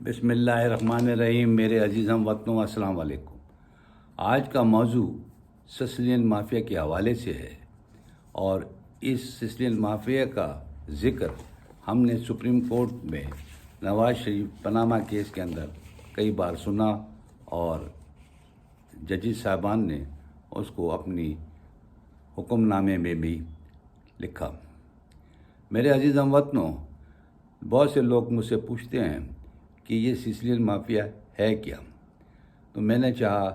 بسم اللہ الرحمن الرحیم۔ میرے عزیز ہم وطنوں، السلام علیکم۔ آج کا موضوع سسلین مافیا کے حوالے سے ہے، اور اس سسلین مافیا کا ذکر ہم نے سپریم کورٹ میں نواز شریف پاناما کیس کے اندر کئی بار سنا، اور ججز صاحبان نے اس کو اپنی حکم نامے میں بھی لکھا۔ میرے عزیز ہم وطنوں، بہت سے لوگ مجھ سے پوچھتے ہیں کہ یہ سسلین مافیا ہے کیا، تو میں نے چاہا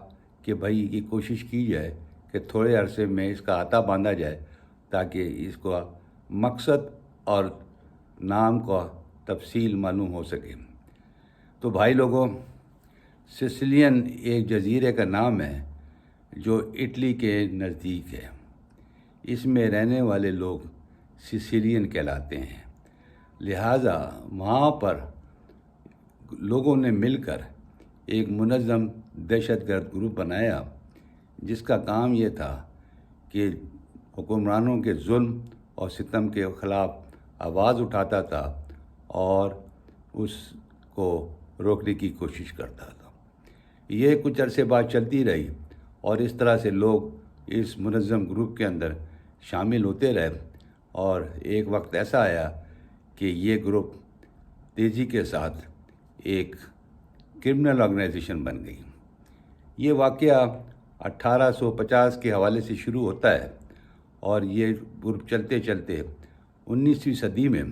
کہ بھائی یہ کوشش کی جائے کہ تھوڑے عرصے میں اس کا آتا باندھا جائے، تاکہ اس کو مقصد اور نام کا تفصیل معلوم ہو سکے۔ تو بھائی لوگوں، سسلین ایک جزیرے کا نام ہے جو اٹلی کے نزدیک ہے۔ اس میں رہنے والے لوگ سسلین کہلاتے ہیں، لہٰذا وہاں پر لوگوں نے مل کر ایک منظم دہشت گرد گروپ بنایا، جس کا کام یہ تھا کہ حکمرانوں کے ظلم اور ستم کے خلاف آواز اٹھاتا تھا اور اس کو روکنے کی کوشش کرتا تھا۔ یہ کچھ عرصے بعد چلتی رہی، اور اس طرح سے لوگ اس منظم گروپ کے اندر شامل ہوتے رہے، اور ایک وقت ایسا آیا کہ یہ گروپ تیزی کے ساتھ ایک کرمنل آرگنائزیشن بن گئی۔ یہ واقعہ 1850 کے حوالے سے شروع ہوتا ہے، اور یہ گروپ چلتے چلتے 19ویں صدی میں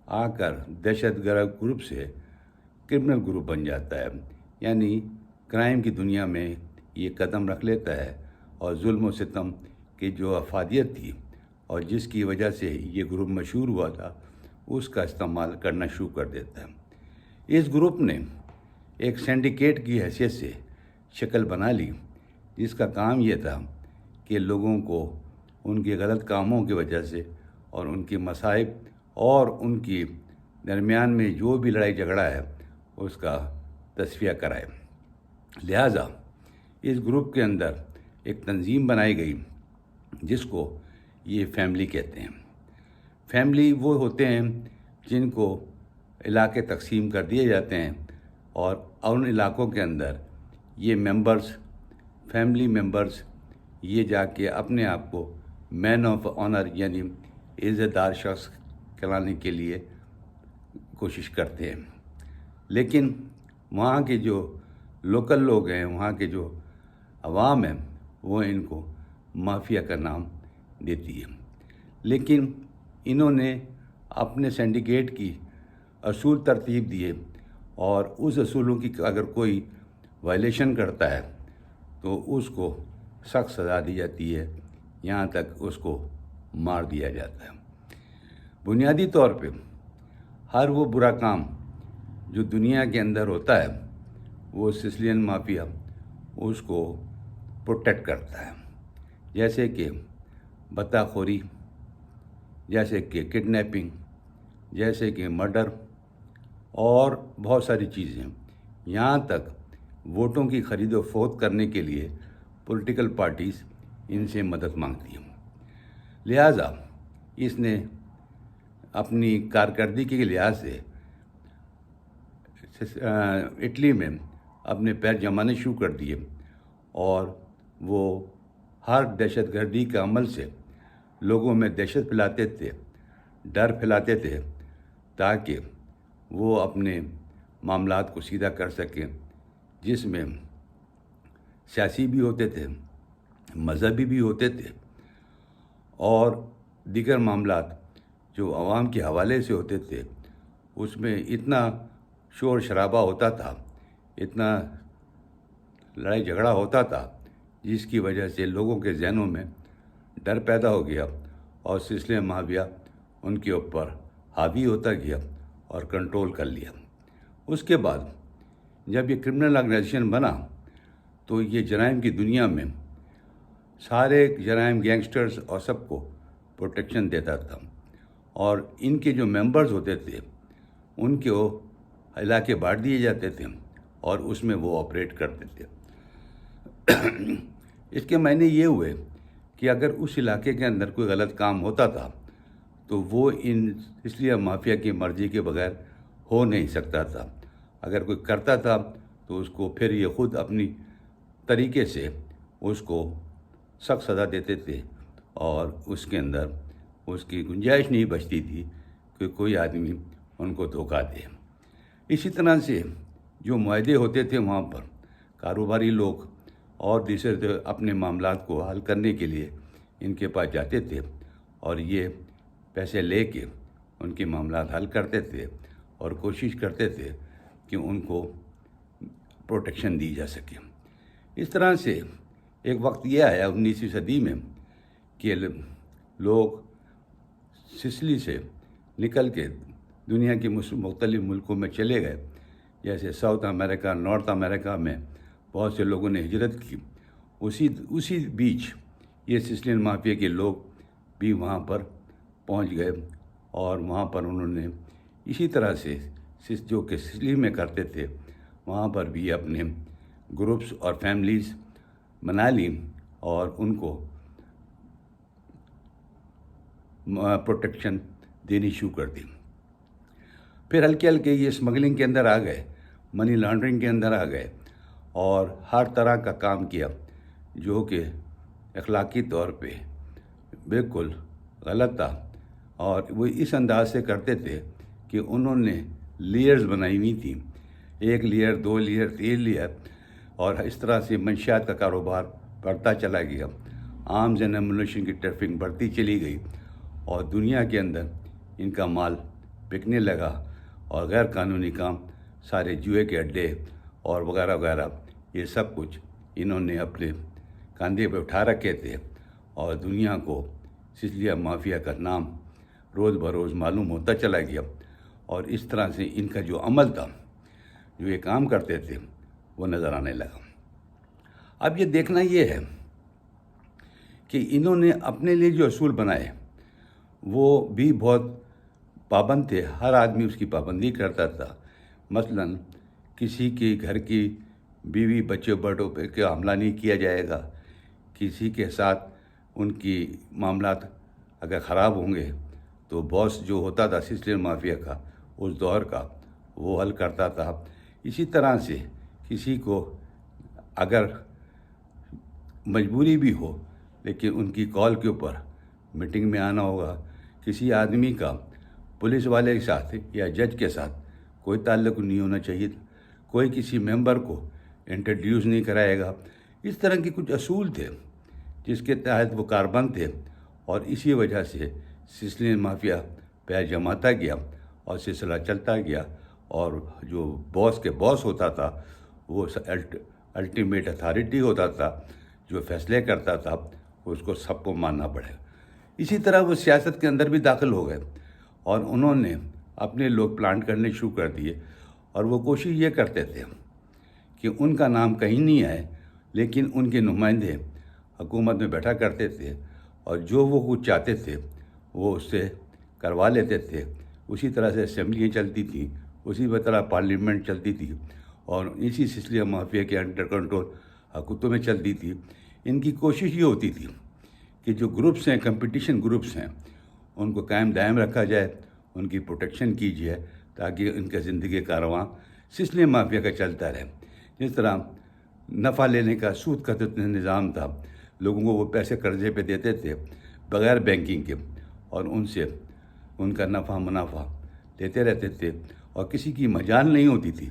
آ کر دہشت گرد گروپ سے کرمنل گروپ بن جاتا ہے، یعنی کرائم کی دنیا میں یہ قدم رکھ لیتا ہے، اور ظلم و ستم کی جو افادیت تھی اور جس کی وجہ سے یہ گروپ مشہور ہوا تھا، اس کا استعمال کرنا شروع کر دیتا ہے۔ اس گروپ نے ایک سینڈیکیٹ کی حیثیت سے شکل بنا لی، جس کا کام یہ تھا کہ لوگوں کو ان کے غلط کاموں کی وجہ سے اور ان کے مصائب اور ان کی درمیان میں جو بھی لڑائی جھگڑا ہے اس کا تصفیہ کرائے۔ لہٰذا اس گروپ کے اندر ایک تنظیم بنائی گئی جس کو یہ فیملی کہتے ہیں۔ فیملی وہ ہوتے ہیں جن کو علاقے تقسیم کر دیے جاتے ہیں، اور ان علاقوں کے اندر یہ ممبرز، فیملی ممبرز، یہ جا کے اپنے آپ کو مین آف آنر یعنی عزت دار شخص کرانے کے لیے کوشش کرتے ہیں۔ لیکن وہاں کے جو لوکل لوگ ہیں، وہاں کے جو عوام ہیں، وہ ان کو مافیا کا نام دیتی ہے۔ لیکن انہوں نے اپنے سینڈیکیٹ کی اصول ترتیب دیے، اور اس اصولوں کی اگر کوئی وائلیشن کرتا ہے تو اس کو سخت سزا دی جاتی ہے، یہاں تک اس کو مار دیا جاتا ہے۔ بنیادی طور پہ ہر وہ برا کام جو دنیا کے اندر ہوتا ہے، وہ سسلین مافیا اس کو پروٹیکٹ کرتا ہے، جیسے کہ بطہ خوری، جیسے کہ کڈنیپنگ، جیسے کہ مرڈر، اور بہت ساری چیزیں، یہاں تک ووٹوں کی خرید و فروخت کرنے کے لیے پولیٹیکل پارٹیز ان سے مدد مانگتی ہیں۔ لہٰذا اس نے اپنی کارکردگی کے لحاظ سے اٹلی میں اپنے پیر جمانے شروع کر دیے، اور وہ ہر دہشت گردی کے عمل سے لوگوں میں دہشت پھیلاتے تھے، ڈر پھیلاتے تھے، تاکہ وہ اپنے معاملات کو سیدھا کر سکیں، جس میں سیاسی بھی ہوتے تھے، مذہبی بھی ہوتے تھے، اور دیگر معاملات جو عوام کے حوالے سے ہوتے تھے، اس میں اتنا شور شرابہ ہوتا تھا، اتنا لڑائی جھگڑا ہوتا تھا، جس کی وجہ سے لوگوں کے ذہنوں میں ڈر پیدا ہو گیا، اور سلسلہ مافیا ان کے اوپر حاوی ہوتا گیا اور کنٹرول کر لیا۔ اس کے بعد جب یہ کرمنل آرگنائزیشن بنا تو یہ جرائم کی دنیا میں سارے جرائم گینگسٹرز اور سب کو پروٹیکشن دیتا تھا، اور ان کے جو ممبرز ہوتے تھے ان کو علاقے بانٹ دیے جاتے تھے، اور اس میں وہ آپریٹ کرتے تھے۔ اس کے معنی یہ ہوئے کہ اگر اس علاقے کے اندر کوئی غلط کام ہوتا تھا تو وہ اس لیے مافیا کی مرضی کے بغیر ہو نہیں سکتا تھا۔ اگر کوئی کرتا تھا تو اس کو پھر یہ خود اپنی طریقے سے اس کو سخت سزا دیتے تھے، اور اس کے اندر اس کی گنجائش نہیں بچتی تھی کہ کوئی آدمی ان کو دھوکہ دے۔ اسی طرح سے جو معاہدے ہوتے تھے وہاں پر کاروباری لوگ اور دوسرے اپنے معاملات کو حل کرنے کے لیے ان کے پاس جاتے تھے، اور یہ پیسے لے کے ان کے معاملات حل کرتے تھے اور کوشش کرتے تھے کہ ان کو پروٹیکشن دی جا سکے۔ اس طرح سے ایک وقت یہ آیا 19ویں صدی میں کہ لوگ سسلی سے نکل کے دنیا کے مختلف ملکوں میں چلے گئے، جیسے ساؤتھ امریکہ، نارتھ امریکہ میں بہت سے لوگوں نے ہجرت کی۔ اسی بیچ یہ سسلین مافیا کے لوگ بھی وہاں پر پہنچ گئے، اور وہاں پر انہوں نے اسی طرح سے جو کہ سسلی میں کرتے تھے وہاں پر بھی اپنے گروپس اور فیملیز بنا لی اور ان کو پروٹیکشن دینی شروع کر دی۔ پھر ہلکے ہلکے یہ اسمگلنگ کے اندر آ گئے، منی لانڈرنگ کے اندر آ گئے، اور ہر طرح کا کام کیا جو کہ اخلاقی طور پہ بالکل غلط تھا، اور وہ اس انداز سے کرتے تھے کہ انہوں نے لیئرز بنائی ہوئی تھیں، 1 لیئر 2 لیئر 3 لیئر، اور اس طرح سے منشیات کا کاروبار بڑھتا چلا گیا، آرمز اینڈ ایمونیشن کی ٹریفکنگ بڑھتی چلی گئی، اور دنیا کے اندر ان کا مال بکنے لگا، اور غیر قانونی کام، سارے جوئے کے اڈے اور وغیرہ وغیرہ، یہ سب کچھ انہوں نے اپنے کاندھے پہ اٹھا رکھے تھے، اور دنیا کو سسلین مافیا کا نام روز بروز معلوم ہوتا چلا گیا، اور اس طرح سے ان کا جو عمل تھا، جو یہ کام کرتے تھے، وہ نظر آنے لگا۔ اب یہ دیکھنا یہ ہے کہ انہوں نے اپنے لیے جو اصول بنائے وہ بھی بہت پابند تھے، ہر آدمی اس کی پابندی کرتا تھا۔ مثلا کسی کے گھر کی بیوی بچے بڑوں پہ کیا حملہ نہیں کیا جائے گا، کسی کے ساتھ ان کی معاملات اگر خراب ہوں گے تو باس جو ہوتا تھا سسلین مافیا کا اس دور کا، وہ حل کرتا تھا۔ اسی طرح سے کسی کو اگر مجبوری بھی ہو لیکن ان کی کال کے اوپر میٹنگ میں آنا ہوگا، کسی آدمی کا پولیس والے کے ساتھ یا جج کے ساتھ کوئی تعلق نہیں ہونا چاہیے، کوئی کسی ممبر کو انٹروڈیوس نہیں کرائے گا۔ اس طرح کے کچھ اصول تھے جس کے تحت وہ کاربند تھے، اور اسی وجہ سے سسلین مافیا پیر جماتا گیا اور سلسلہ چلتا گیا، اور جو باس کے باس ہوتا تھا وہ الٹیمیٹ اتھارٹی ہوتا تھا، جو فیصلے کرتا تھا اس کو سب کو ماننا پڑے۔ اسی طرح وہ سیاست کے اندر بھی داخل ہو گئے، اور انہوں نے اپنے لوگ پلانٹ کرنے شروع کر دیے، اور وہ کوشش یہ کرتے تھے کہ ان کا نام کہیں نہیں آئے، لیکن ان کے نمائندے حکومت میں بیٹھا کرتے تھے، اور جو وہ کچھ چاہتے تھے وہ اس سے کروا لیتے تھے۔ اسی طرح سے اسمبلیاں چلتی تھیں، اسی طرح پارلیمنٹ چلتی تھی، اور اسی سلسلہ مافیا کے انڈر کنٹرول حکومتیں چلتی تھی۔ ان کی کوشش یہ ہوتی تھی کہ جو گروپس ہیں، کمپٹیشن گروپس ہیں، ان کو قائم دائم رکھا جائے، ان کی پروٹیکشن کی جائے، تاکہ ان کا زندگی کارواں سلسلہ مافیا کا چلتا رہے۔ جس طرح نفع لینے کا سود کا نظام تھا، لوگوں کو وہ پیسے قرضے پہ دیتے تھے بغیر بینکنگ کے، اور ان سے ان کا نفع منافع لیتے رہتے تھے، اور کسی کی مجال نہیں ہوتی تھی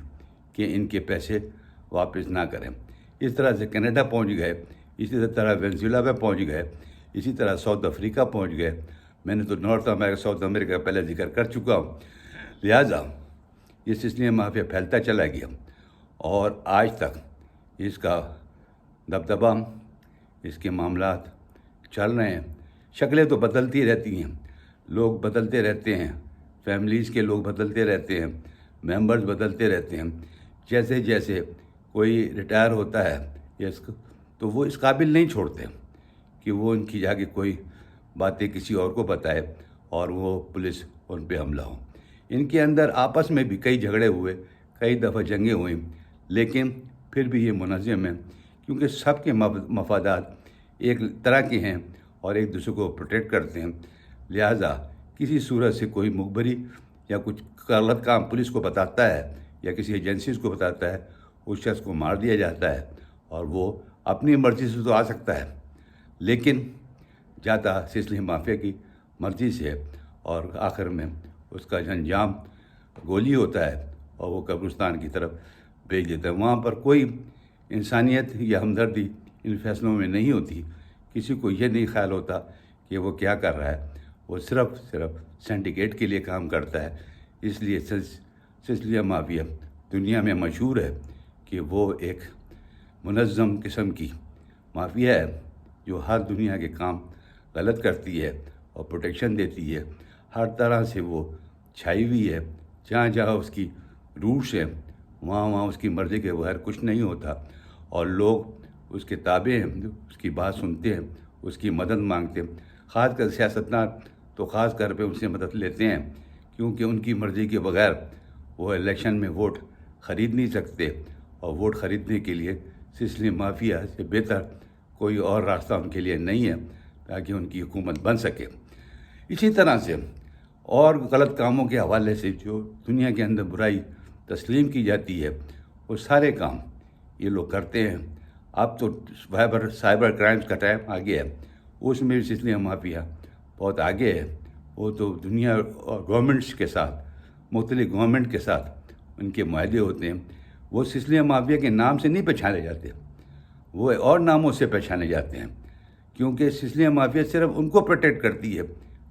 کہ ان کے پیسے واپس نہ کریں۔ اس طرح سے کینیڈا پہنچ گئے، اسی طرح وینزویلا میں پہنچ گئے، اسی طرح ساؤتھ افریقہ پہنچ گئے۔ میں نے تو نارتھ امریکہ ساؤتھ امریکہ کا پہلے ذکر کر چکا ہوں۔ لہٰذا یہ سلسلہ مافیا پھیلتا چلا گیا، اور آج تک اس کا دبدبہ، اس کے معاملات چل رہے ہیں۔ شکلیں تو بدلتی رہتی ہیں، لوگ بدلتے رہتے ہیں، فیملیز کے لوگ بدلتے رہتے ہیں، ممبرز بدلتے رہتے ہیں۔ جیسے جیسے کوئی ریٹائر ہوتا ہے تو وہ اس قابل نہیں چھوڑتے کہ وہ ان کی جا کے کوئی باتیں کسی اور کو بتائے اور وہ پولیس ان پہ حملہ ہو۔ ان کے اندر آپس میں بھی کئی جھگڑے ہوئے، کئی دفعہ جنگیں ہوئیں، لیکن پھر بھی یہ منظم ہیں، کیونکہ سب کے مفادات ایک طرح کے ہیں اور ایک دوسرے کو پروٹیکٹ کرتے ہیں۔ لہٰذا کسی صورت سے کوئی مخبری یا کچھ غلط کام پولیس کو بتاتا ہے یا کسی ایجنسیز کو بتاتا ہے اس شخص کو مار دیا جاتا ہے، اور وہ اپنی مرضی سے تو آ سکتا ہے لیکن جاتا سسلین مافیا کی مرضی سے، اور آخر میں اس کا انجام گولی ہوتا ہے اور وہ قبرستان کی طرف بھیج دیتا ہے۔ وہاں پر کوئی انسانیت یا ہمدردی ان فیصلوں میں نہیں ہوتی، کسی کو یہ نہیں خیال ہوتا کہ وہ کیا کر رہا ہے، وہ صرف سینڈیکیٹ کے لیے کام کرتا ہے۔ اس لیے سسلین مافیا دنیا میں مشہور ہے کہ وہ ایک منظم قسم کی مافیا ہے جو ہر دنیا کے کام غلط کرتی ہے اور پروٹیکشن دیتی ہے، ہر طرح سے وہ چھائی ہوئی ہے، جہاں جہاں اس کی روٹس ہیں وہاں اس کی مرضی کے بغیر کچھ نہیں ہوتا، اور لوگ اس کے تابع ہیں، اس کی بات سنتے ہیں، اس کی مدد مانگتے ہیں۔ خاص کر سیاستدان تو خاص کر پہ ان سے مدد لیتے ہیں، کیونکہ ان کی مرضی کے بغیر وہ الیکشن میں ووٹ خرید نہیں سکتے، اور ووٹ خریدنے کے لیے سسلین مافیا سے بہتر کوئی اور راستہ ان کے لیے نہیں ہے تاکہ ان کی حکومت بن سکے۔ اسی طرح سے اور غلط کاموں کے حوالے سے جو دنیا کے اندر برائی تسلیم کی جاتی ہے وہ سارے کام یہ لوگ کرتے ہیں۔ اب تو سائبر کرائمز کا ٹائم آ گیا ہے، اس میں بھی سسلین مافیا بہت آگے ہے۔ وہ تو دنیا اور گورنمنٹس کے ساتھ، مختلف گورنمنٹ کے ساتھ ان کے معاہدے ہوتے ہیں۔ وہ سسلین مافیا کے نام سے نہیں پہچانے جاتے، وہ اور ناموں سے پہچانے جاتے ہیں، کیونکہ سسلین مافیا صرف ان کو پروٹیکٹ کرتی ہے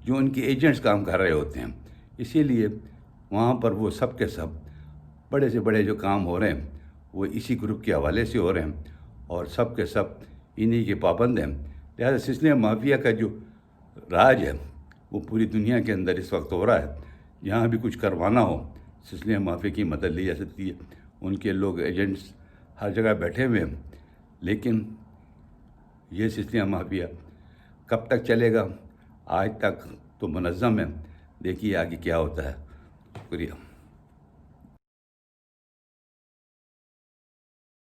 جو ان کے ایجنٹس کام کر رہے ہوتے ہیں۔ اسی لیے وہاں پر وہ سب کے سب بڑے سے بڑے جو کام ہو رہے ہیں وہ اسی گروپ کے حوالے سے ہو رہے ہیں، اور سب کے سب انہی کے پابند ہیں۔ لہٰذا سسلین مافیا کا جو راج ہے وہ پوری دنیا کے اندر اس وقت ہو رہا ہے۔ جہاں بھی کچھ کروانا ہو سسلین مافیا کی مدد لی جا سکتی ہے، ان کے لوگ ایجنٹس ہر جگہ بیٹھے ہوئے ہیں۔ لیکن یہ سسلین مافیا کب تک چلے گا؟ آج تک تو منظم ہے، دیکھیے آگے کیا ہوتا ہے۔ شکریہ۔